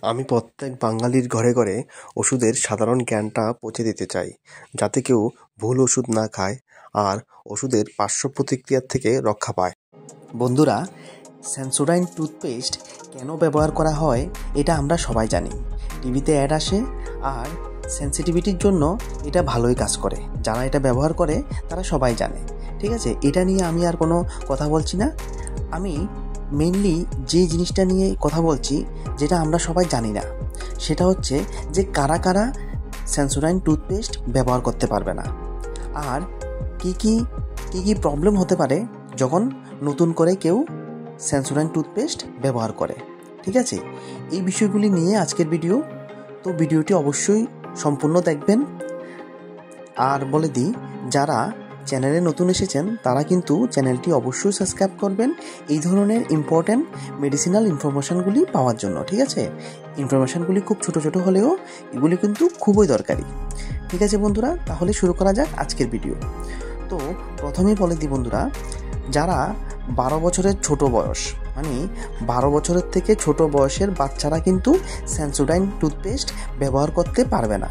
আমি প্রত্যেক বাঙালির ঘরে ঘরে ওষুধের সাধারণ জ্ঞানটা পৌঁছে দিতে চাই, যাতে কেউ ভুল ওষুধ না খায় আর ওষুধের পার্শ্ব প্রতিক্রিয়ার থেকে রক্ষা পায়। বন্ধুরা, সেন্সোডাইন টুথপেস্ট কেন ব্যবহার করা হয় এটা আমরা সবাই জানি। টিভিতে অ্যাড আসে আর সেন্সিটিভিটির জন্য এটা ভালোই কাজ করে। যারা এটা ব্যবহার করে তারা সবাই জানে। ঠিক আছে, এটা নিয়ে আমি আর কোনো কথা বলছি না। আমি মেইনলি যে জিনিসটা নিয়ে কথা বলছি, যেটা আমরা সবাই জানি না, সেটা হচ্ছে যে কারা কারা সেন্সোডাইন টুথপেস্ট ব্যবহার করতে পারবে না আর কি কি প্রবলেম হতে পারে যখন নতুন করে কেউ সেন্সোডাইন টুথপেস্ট ব্যবহার করে। ঠিক আছে, এই বিষয়গুলি নিয়ে আজকের ভিডিও। তো ভিডিওটি অবশ্যই সম্পূর্ণ দেখবেন। আর বলে দিই, যারা চ্যানেলে নতুন এসেছেন তারা কিন্তু চ্যানেলটি অবশ্যই সাবস্ক্রাইব করবেন এই ধরনের ইম্পর্ট্যান্ট মেডিসিনাল ইনফরমেশানগুলি পাওয়ার জন্য। ঠিক আছে, ইনফরমেশানগুলি খুব ছোট ছোট হলেও এগুলি কিন্তু খুবই দরকারি। ঠিক আছে বন্ধুরা, তাহলে শুরু করা যাক আজকের ভিডিও। তো প্রথমেই বলে দিই বন্ধুরা, যারা 12 বছরের ছোট বয়স, মানে 12 বছরের থেকে ছোট বয়সের বাচ্চারা কিন্তু সেন্সোডাইন টুথপেস্ট ব্যবহার করতে পারবে না।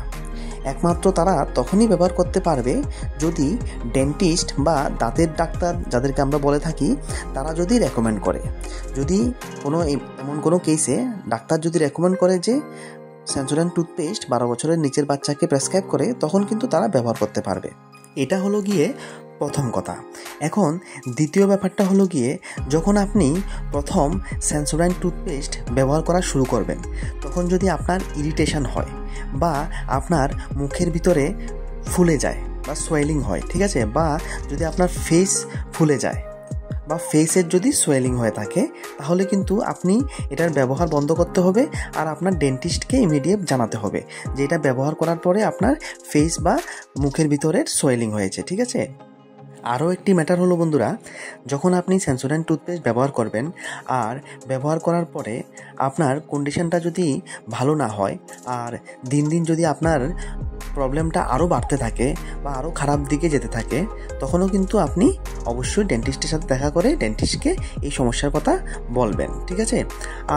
একমাত্র তারা তখনই ব্যবহার করতে পারবে যদি ডেন্টিস্ট বা দাঁতের ডাক্তার, যাদেরকে আমরা বলে থাকি, তারা যদি রেকমেন্ড করে। যদি এমন কোনো কেসে ডাক্তার যদি রেকমেন্ড করে যে সেন্সোডাইন টুথপেস্ট 12 বছরের নিচের বাচ্চাকে প্রেসক্রাইব করে, তখন কিন্তু তারা ব্যবহার করতে পারবে। এটা হলো গিয়ে প্রথম কথা। এখন দ্বিতীয় ব্যাপারটা হলো গিয়ে, যখন আপনি প্রথম সেন্সোডাইন টুথপেস্ট ব্যবহার করা শুরু করবেন, তখন যদি আপনার ইরিটেশন হয় বা আপনার মুখের ভিতরে ফুলে যায় বা সোয়েলিং হয়, ঠিক আছে, বা যদি আপনার ফেস ফুলে যায় বা ফেসের যদি সোয়েলিং হয়ে থাকে, তাহলে কিন্তু আপনি এটার ব্যবহার বন্ধ করতে হবে আর আপনার ডেন্টিস্টকে ইমিডিয়েট জানাতে হবে যে এটা ব্যবহার করার পরে আপনার ফেস বা মুখের ভিতরের সোয়েলিং হয়েছে। ঠিক আছে, আরও একটি ম্যাটার হলো বন্ধুরা, যখন আপনি সেন্সোডাইন টুথপেস্ট ব্যবহার করবেন আর ব্যবহার করার পরে আপনার কন্ডিশনটা যদি ভালো না হয় আর দিন দিন যদি আপনার প্রবলেমটা আরও বাড়তে থাকে বা আরও খারাপ দিকে যেতে থাকে, তখনও কিন্তু আপনি অবশ্যই ডেন্টিস্টের সাথে দেখা করে ডেন্টিস্টকে এই সমস্যার কথা বলবেন। ঠিক আছে,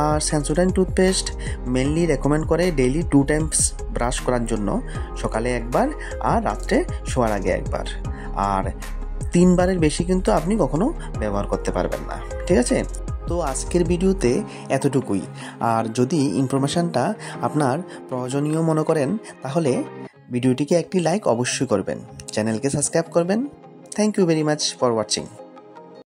আর সেন্সোডাইন টুথপেস্ট মেনলি রেকমেন্ড করে ডেইলি 2 টাইমস ব্রাশ করার জন্য, সকালে একবার আর রাত্রে শোয়ার আগে একবার। আর 3 বারের বেশি কিন্তু আপনি কখনো ব্যবহার করতে পারবেন না। ঠিক আছে, তো আজকের ভিডিওতে এতটুকুই। আর যদি ইনফরমেশানটা আপনার প্রয়োজনীয় মনে করেন, তাহলে ভিডিওটিকে একটি লাইক অবশ্যই করবেন, চ্যানেলকে সাবস্ক্রাইব করবেন। Thank you very much for watching.